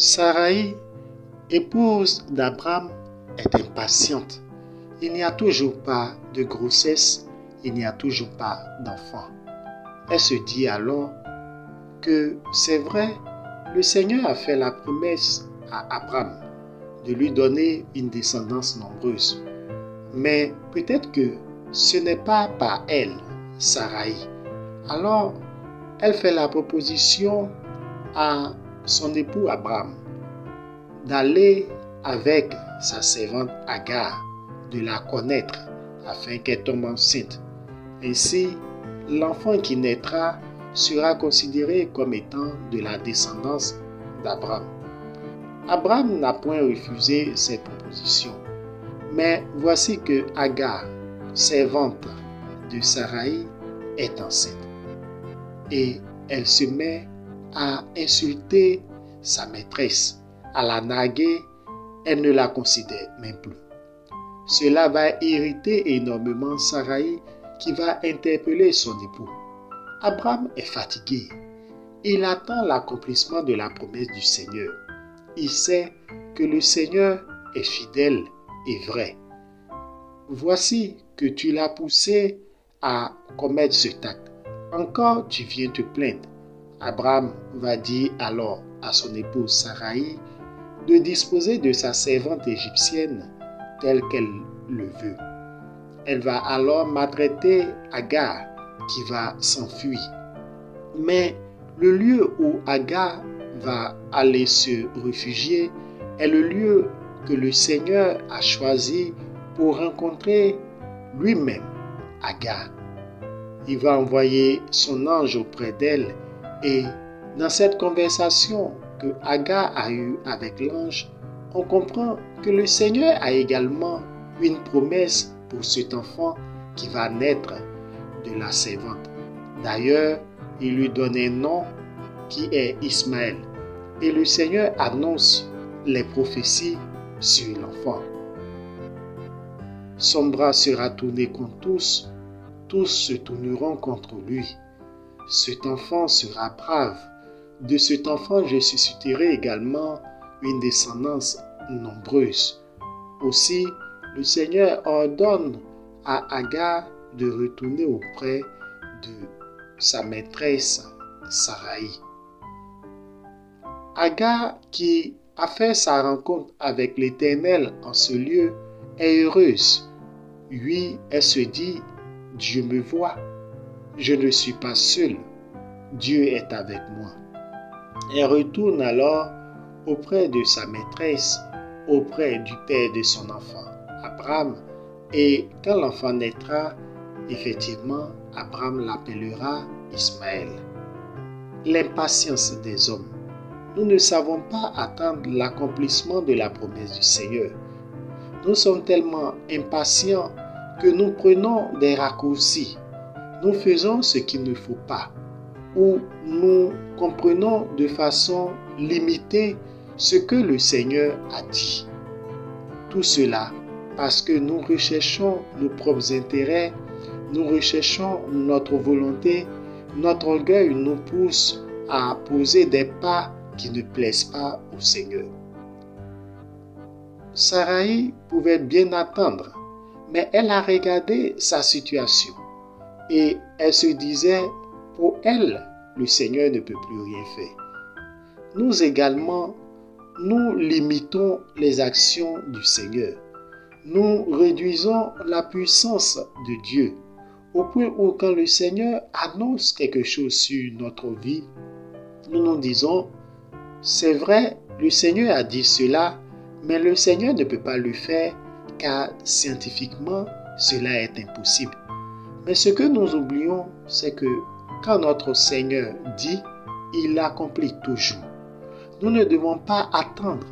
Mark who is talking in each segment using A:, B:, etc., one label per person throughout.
A: Sarai, épouse d'Abraham, est impatiente. Il n'y a toujours pas de grossesse, il n'y a toujours pas d'enfant. Elle se dit alors que c'est vrai, le Seigneur a fait la promesse à Abraham de lui donner une descendance nombreuse. Mais peut-être que ce n'est pas par elle, Sarai. Alors, elle fait la proposition à son époux Abraham d'aller avec sa servante Agar, de la connaître afin qu'elle tombe enceinte. Ainsi, l'enfant qui naîtra sera considéré comme étant de la descendance d'Abraham. Abraham n'a point refusé cette proposition. Mais voici que Agar, servante de Sarai, est enceinte. Et elle se met à insulter sa maîtresse, à la narguer, elle ne la considère même plus. Cela va irriter énormément Sarai qui va interpeller son époux. Abraham est fatigué. Il attend l'accomplissement de la promesse du Seigneur. Il sait que le Seigneur est fidèle et vrai. Voici que tu l'as poussé à commettre cet acte. Encore tu viens te plaindre. Abraham va dire alors à son épouse Sarai de disposer de sa servante égyptienne telle qu'elle le veut. Elle va alors maltraiter Agar qui va s'enfuir. Mais le lieu où Agar va aller se réfugier est le lieu que le Seigneur a choisi pour rencontrer lui-même Agar. Il va envoyer son ange auprès d'elle et dans cette conversation que Agar a eue avec l'ange, on comprend que le Seigneur a également une promesse pour cet enfant qui va naître de la servante. D'ailleurs, il lui donne un nom qui est Ismaël. Et le Seigneur annonce les prophéties sur l'enfant. Son bras sera tourné contre tous, tous se tourneront contre lui. Cet enfant sera brave. De cet enfant, je susciterai également une descendance nombreuse. Aussi, le Seigneur ordonne à Agar de retourner auprès de sa maîtresse Sarai. Agar, qui a fait sa rencontre avec l'Éternel en ce lieu, est heureuse. Oui, elle se dit, Dieu me voit, je ne suis pas seule, Dieu est avec moi. Elle retourne alors auprès de sa maîtresse, auprès du père de son enfant, Abraham, et quand l'enfant naîtra, effectivement, Abraham l'appellera Ismaël. L'impatience des hommes. Nous ne savons pas attendre l'accomplissement de la promesse du Seigneur. Nous sommes tellement impatients que nous prenons des raccourcis. Nous faisons ce qu'il ne faut pas, ou nous comprenons de façon limitée ce que le Seigneur a dit. Tout cela parce que nous recherchons nos propres intérêts, nous recherchons notre volonté, notre orgueil nous pousse à poser des pas qui ne plaisent pas au Seigneur. Sarai pouvait bien attendre, mais elle a regardé sa situation et elle se disait, pour elle, le Seigneur ne peut plus rien faire. Nous également, nous limitons les actions du Seigneur. Nous réduisons la puissance de Dieu au point où quand le Seigneur annonce quelque chose sur notre vie, nous nous disons, c'est vrai, le Seigneur a dit cela, mais le Seigneur ne peut pas le faire car scientifiquement, cela est impossible. Mais ce que nous oublions, c'est que quand notre Seigneur dit, il accomplit toujours. Nous ne devons pas attendre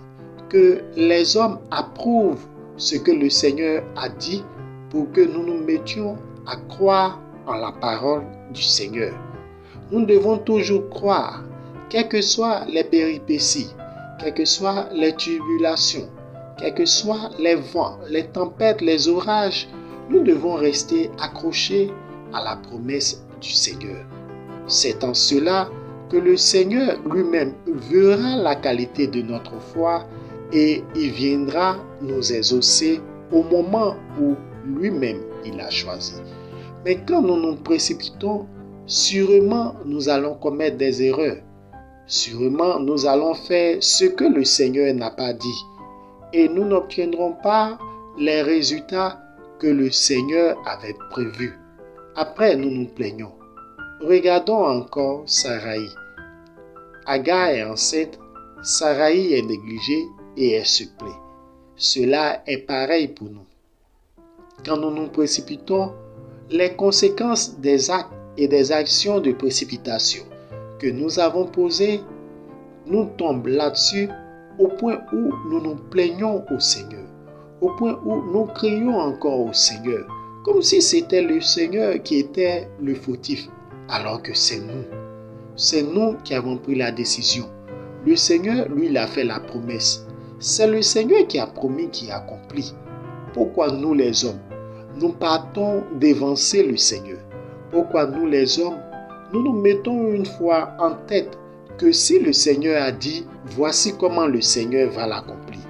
A: que les hommes approuvent ce que le Seigneur a dit pour que nous nous mettions à croire en la parole du Seigneur. Nous devons toujours croire, quelles que soient les péripéties, quelles que soient les tribulations, quels que soient les vents, les tempêtes, les orages, nous devons rester accrochés à la promesse du Seigneur. C'est en cela que le Seigneur lui-même verra la qualité de notre foi et il viendra nous exaucer au moment où lui-même il a choisi. Mais quand nous nous précipitons, sûrement nous allons commettre des erreurs. Sûrement nous allons faire ce que le Seigneur n'a pas dit et nous n'obtiendrons pas les résultats que le Seigneur avait prévus. Après, nous nous plaignons. Regardons encore Saraï. Agar est enceinte, Saraï est négligée et elle se plaint. Cela est pareil pour nous. Quand nous nous précipitons, les conséquences des actes et des actions de précipitation que nous avons posées nous tombent là-dessus au point où nous nous plaignons au Seigneur, au point où nous crions encore au Seigneur, comme si c'était le Seigneur qui était le fautif, alors que c'est nous. C'est nous qui avons pris la décision. Le Seigneur, lui, il a fait la promesse. C'est le Seigneur qui a promis, qui accomplit. Pourquoi nous les hommes, nous partons d'évancer le Seigneur? Pourquoi nous les hommes, nous nous mettons une fois en tête que si le Seigneur a dit, voici comment le Seigneur va l'accomplir?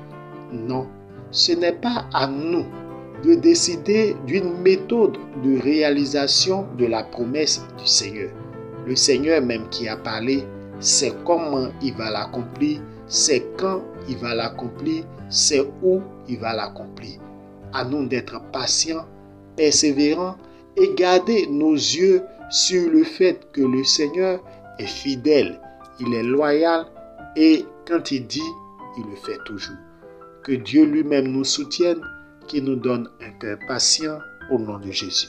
A: Non, ce n'est pas à nous de décider d'une méthode de réalisation de la promesse du Seigneur. Le Seigneur même qui a parlé, c'est comment il va l'accomplir, c'est quand il va l'accomplir, c'est où il va l'accomplir. À nous d'être patients, persévérants et garder nos yeux sur le fait que le Seigneur est fidèle, il est loyal et quand il dit, il le fait toujours. Que Dieu lui-même nous soutienne, qu'il nous donne un cœur patient au nom de Jésus.